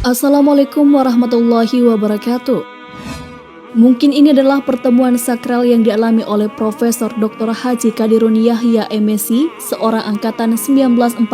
Assalamualaikum warahmatullahi wabarakatuh. Mungkin ini adalah pertemuan sakral yang dialami oleh Profesor Dr. Haji Qadirun Yahya MSc, seorang angkatan 1945,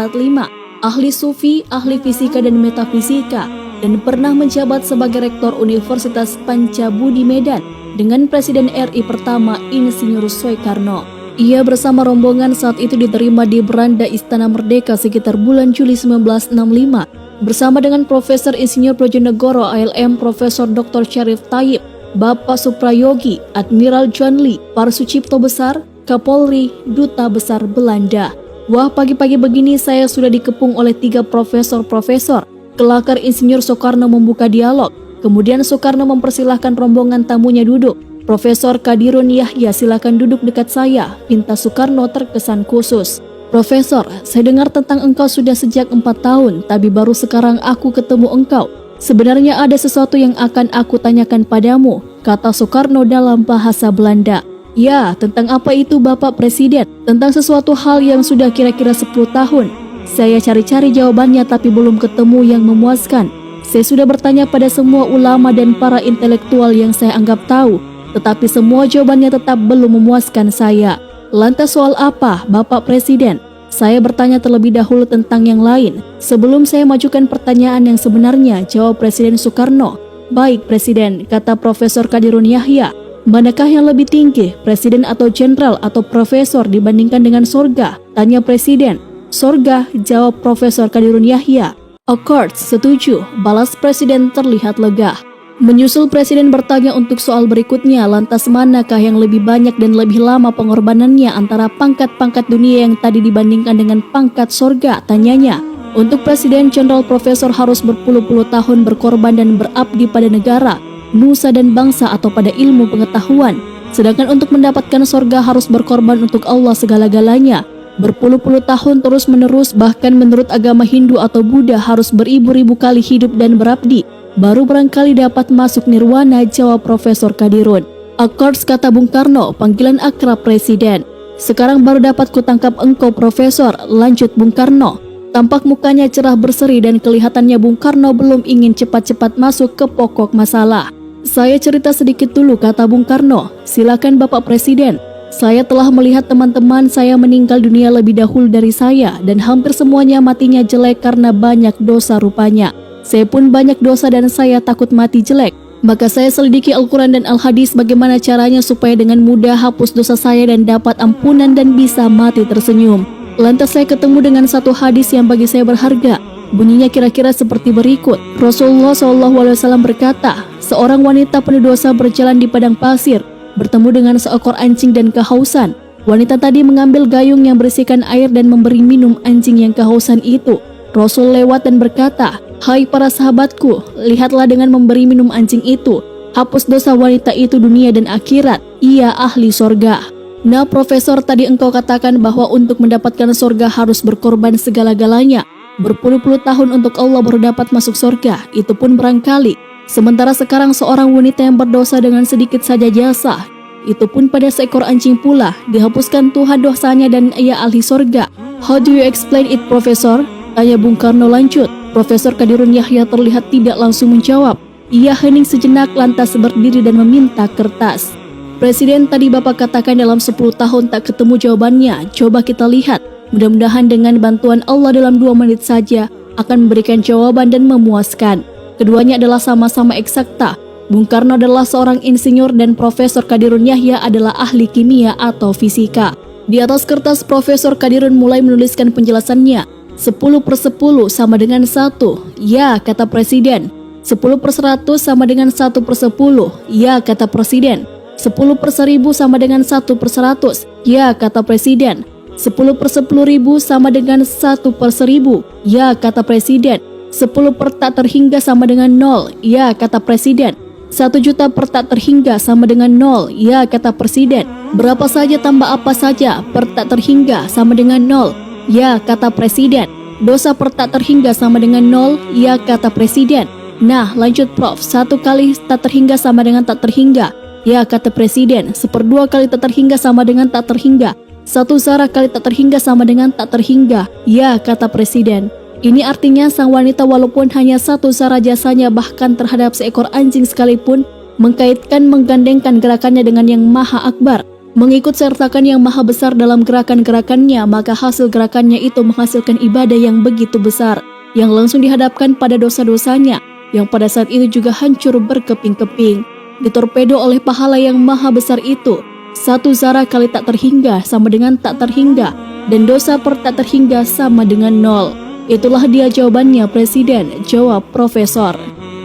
ahli sufi, ahli fisika dan metafisika, dan pernah menjabat sebagai Rektor Universitas Pancabudi Medan dengan Presiden RI pertama Insinyur Soekarno. Ia bersama rombongan saat itu diterima di beranda Istana Merdeka sekitar bulan Juli 1965. Bersama dengan Profesor Insinyur Brojonegoro ALM Profesor Dr. Syarif Tayyip, Bapak Suprayogi, Admiral John Lee, para Sucipto Besar, Kapolri, Duta Besar Belanda. Wah, pagi-pagi begini saya sudah dikepung oleh 3 profesor-profesor. Kelakar Insinyur Soekarno membuka dialog. Kemudian Soekarno mempersilahkan rombongan tamunya duduk. Profesor Qadirun Yahya, silakan duduk dekat saya, pinta Soekarno terkesan khusus. Profesor, saya dengar tentang engkau sudah sejak 4 tahun, tapi baru sekarang aku ketemu engkau. Sebenarnya ada sesuatu yang akan aku tanyakan padamu, kata Soekarno dalam bahasa Belanda. Ya, tentang apa itu Bapak Presiden? Tentang sesuatu hal yang sudah kira-kira 10 tahun. Saya cari-cari jawabannya tapi belum ketemu yang memuaskan. Saya sudah bertanya pada semua ulama dan para intelektual yang saya anggap tahu, tetapi semua jawabannya tetap belum memuaskan saya. Lantas soal apa, Bapak Presiden? Saya bertanya terlebih dahulu tentang yang lain. Sebelum saya majukan pertanyaan yang sebenarnya, jawab Presiden Soekarno. Baik Presiden, kata Profesor Qadirun Yahya. Manakah yang lebih tinggi, Presiden atau Jenderal atau Profesor dibandingkan dengan sorga? Tanya Presiden. Sorga, jawab Profesor Qadirun Yahya. Of course, setuju, balas Presiden terlihat lega. Menyusul Presiden bertanya untuk soal berikutnya, lantas manakah yang lebih banyak dan lebih lama pengorbanannya antara pangkat-pangkat dunia yang tadi dibandingkan dengan pangkat sorga, tanyanya. Untuk Presiden, Jenderal Profesor harus berpuluh-puluh tahun berkorban dan berabdi pada negara, nusa dan bangsa atau pada ilmu pengetahuan. Sedangkan untuk mendapatkan sorga harus berkorban untuk Allah segala-galanya. Berpuluh-puluh tahun terus-menerus, bahkan menurut agama Hindu atau Buddha harus beribu-ribu kali hidup dan berabdi. Baru barangkali dapat masuk nirwana, jawab Profesor Qadirun. Akors, kata Bung Karno, panggilan akrab Presiden. Sekarang baru dapat kutangkap engkau Profesor, lanjut Bung Karno. Tampak mukanya cerah berseri dan kelihatannya Bung Karno belum ingin cepat-cepat masuk ke pokok masalah. Saya cerita sedikit dulu, kata Bung Karno. Silakan Bapak Presiden. Saya telah melihat teman-teman saya meninggal dunia lebih dahulu dari saya dan hampir semuanya matinya jelek karena banyak dosa rupanya. Saya pun banyak dosa dan saya takut mati jelek. Maka saya selidiki Al-Quran dan Al-Hadis bagaimana caranya supaya dengan mudah hapus dosa saya dan dapat ampunan dan bisa mati tersenyum. Lantas saya ketemu dengan satu hadis yang bagi saya berharga. Bunyinya kira-kira seperti berikut. Rasulullah SAW berkata, seorang wanita penuh dosa berjalan di padang pasir, bertemu dengan seekor anjing dan kehausan. Wanita tadi mengambil gayung yang berisikan air dan memberi minum anjing yang kehausan itu. Rasul lewat dan berkata, hai para sahabatku, lihatlah dengan memberi minum anjing itu, hapus dosa wanita itu dunia dan akhirat, ia ahli sorga. Nah Profesor, tadi engkau katakan bahwa untuk mendapatkan sorga harus berkorban segala-galanya. Berpuluh-puluh tahun untuk Allah baru dapat masuk sorga, itu pun barangkali. Sementara sekarang seorang wanita yang berdosa dengan sedikit saja jasa, itu pun pada seekor anjing pula, dihapuskan Tuhan dosanya dan ia ahli sorga. How do you explain it, Profesor? Tanya Bung Karno lanjut. Profesor Qadirun Yahya terlihat tidak langsung menjawab. Ia hening sejenak lantas berdiri dan meminta kertas. Presiden, tadi Bapak katakan dalam 10 tahun tak ketemu jawabannya. Coba kita lihat. Mudah-mudahan dengan bantuan Allah dalam 2 menit saja akan memberikan jawaban dan memuaskan. Keduanya adalah sama-sama eksakta. Bung Karno adalah seorang insinyur dan Profesor Qadirun Yahya adalah ahli kimia atau fisika. Di atas kertas Profesor Qadirun mulai menuliskan penjelasannya. 10/10 sama dengan 1, ya kata Presiden. 10/100 sama dengan 1/10, ya kata Presiden. 10/1000 sama dengan 1/100, ya kata Presiden. 10/10.000 sama dengan 1/1000, ya kata Presiden. 10 per tak terhingga sama dengan 0, ya kata Presiden. 1 juta per tak terhingga sama dengan 0, ya kata Presiden. Berapa saja tambah apa saja per tak terhingga sama dengan 0, ya kata Presiden. Dosa per tak terhingga sama dengan 0, ya kata Presiden. Nah lanjut Prof, 1 kali tak terhingga sama dengan tak terhingga, ya kata Presiden. 1/2 kali tak terhingga sama dengan tak terhingga. 1 zarah kali tak terhingga sama dengan tak terhingga, ya kata Presiden. Ini artinya sang wanita walaupun hanya satu zara jasanya bahkan terhadap seekor anjing sekalipun mengkaitkan menggandengkan gerakannya dengan yang maha akbar, mengikut sertakan yang maha besar dalam gerakan-gerakannya, maka hasil gerakannya itu menghasilkan ibadah yang begitu besar, yang langsung dihadapkan pada dosa-dosanya, yang pada saat itu juga hancur berkeping-keping, ditorpedo oleh pahala yang maha besar itu. Satu zara kali tak terhingga sama dengan tak terhingga, dan dosa per tak terhingga sama dengan 0. Itulah dia jawabannya Presiden, jawab Profesor.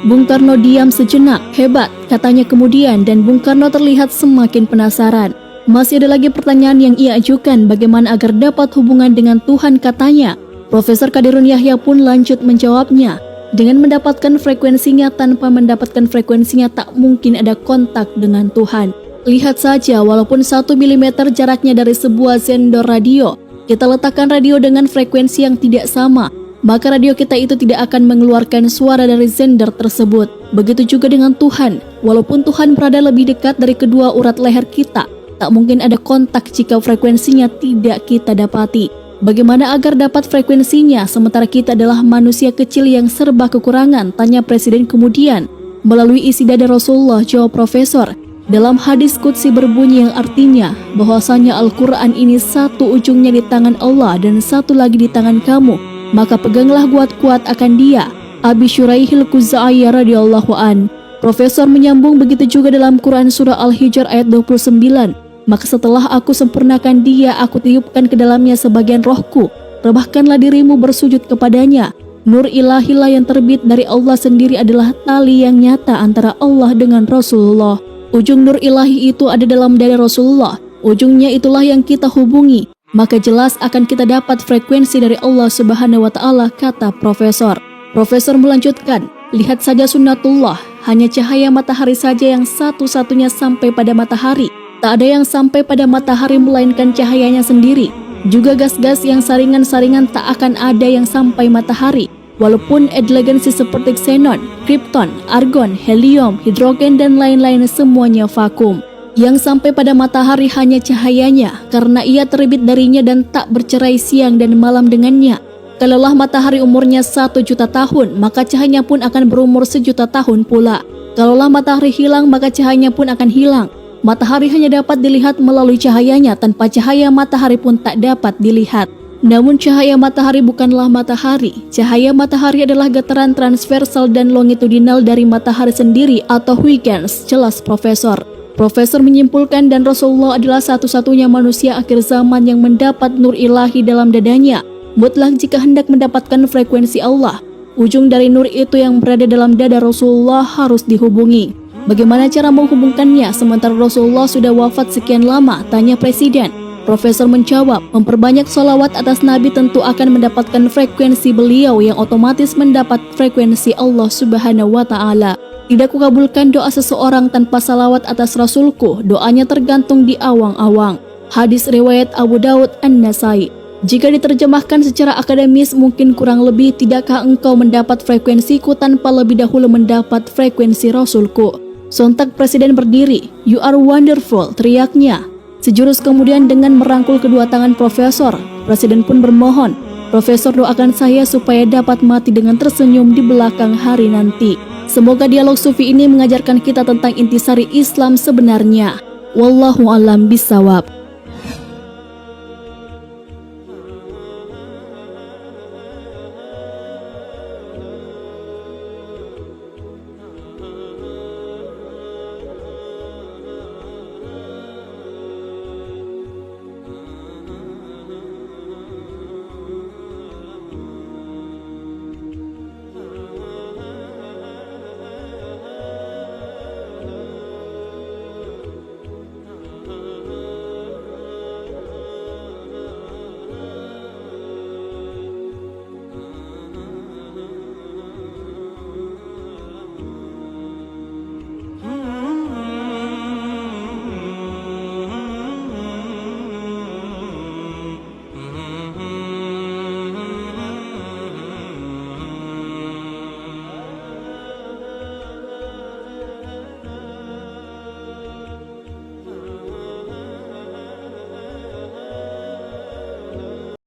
Bung Karno diam sejenak. Hebat, katanya kemudian, dan Bung Karno terlihat semakin penasaran. Masih ada lagi pertanyaan yang ia ajukan, bagaimana agar dapat hubungan dengan Tuhan, katanya. Profesor Qadirun Yahya pun lanjut menjawabnya. Dengan mendapatkan frekuensinya, tanpa mendapatkan frekuensinya tak mungkin ada kontak dengan Tuhan. Lihat saja, walaupun 1 mm jaraknya dari sebuah sender radio, kita letakkan radio dengan frekuensi yang tidak sama, maka radio kita itu tidak akan mengeluarkan suara dari sender tersebut. Begitu juga dengan Tuhan, walaupun Tuhan berada lebih dekat dari kedua urat leher kita, tak mungkin ada kontak jika frekuensinya tidak kita dapati. Bagaimana agar dapat frekuensinya sementara kita adalah manusia kecil yang serba kekurangan, tanya Presiden kemudian. Melalui isi dada Rasulullah, jawab Profesor. Dalam hadis qudsi berbunyi yang artinya bahwasanya Al-Quran ini satu ujungnya di tangan Allah dan satu lagi di tangan kamu, maka peganglah kuat-kuat akan dia. Abi Syuraihil Khuzai radhiyallahu an. Profesor menyambung, begitu juga dalam Quran surah Al-Hijr ayat 29. Maka setelah aku sempurnakan dia, aku tiupkan ke dalamnya sebagian rohku. Rebahkanlah dirimu bersujud kepadanya. Nur ilahilah yang terbit dari Allah sendiri adalah tali yang nyata antara Allah dengan Rasulullah. Ujung nur ilahi itu ada dalam dada Rasulullah. Ujungnya itulah yang kita hubungi. Maka jelas akan kita dapat frekuensi dari Allah Subhanahu wa Ta'ala, kata Profesor. Profesor melanjutkan, lihat saja sunnatullah, hanya cahaya matahari saja yang satu-satunya sampai pada matahari. Tak ada yang sampai pada matahari melainkan cahayanya sendiri. Juga gas-gas yang saringan-saringan tak akan ada yang sampai matahari. Walaupun elegansi seperti xenon, krypton, argon, helium, hidrogen dan lain-lain semuanya vakum. Yang sampai pada matahari hanya cahayanya, karena ia terbit darinya dan tak bercerai siang dan malam dengannya. Kalaulah matahari umurnya 1 juta tahun, maka cahayanya pun akan berumur 1 juta tahun pula. Kalaulah matahari hilang, maka cahayanya pun akan hilang. Matahari hanya dapat dilihat melalui cahayanya, tanpa cahaya matahari pun tak dapat dilihat. Namun cahaya matahari bukanlah matahari. Cahaya matahari adalah getaran transversal dan longitudinal dari matahari sendiri atau Huygens, jelas Profesor. Profesor menyimpulkan, dan Rasulullah adalah satu-satunya manusia akhir zaman yang mendapat nur ilahi dalam dadanya. Mutlak jika hendak mendapatkan frekuensi Allah, ujung dari nur itu yang berada dalam dada Rasulullah harus dihubungi. Bagaimana cara menghubungkannya sementara Rasulullah sudah wafat sekian lama, tanya Presiden. Profesor menjawab, memperbanyak sholawat atas Nabi tentu akan mendapatkan frekuensi beliau yang otomatis mendapat frekuensi Allah Subhanahu wa Ta'ala. Tidak kukabulkan doa seseorang tanpa salawat atas Rasulku, doanya tergantung di awang-awang. Hadis riwayat Abu Daud An-Nasai. Jika diterjemahkan secara akademis mungkin kurang lebih, tidakkah engkau mendapat frekuensiku tanpa lebih dahulu mendapat frekuensi Rasulku? Sontak Presiden berdiri. You are wonderful, teriaknya. Sejurus kemudian dengan merangkul kedua tangan Profesor, Presiden pun bermohon, Profesor doakan saya supaya dapat mati dengan tersenyum di belakang hari nanti. Semoga dialog sufi ini mengajarkan kita tentang intisari Islam sebenarnya. Wallahu a'lam bishawab.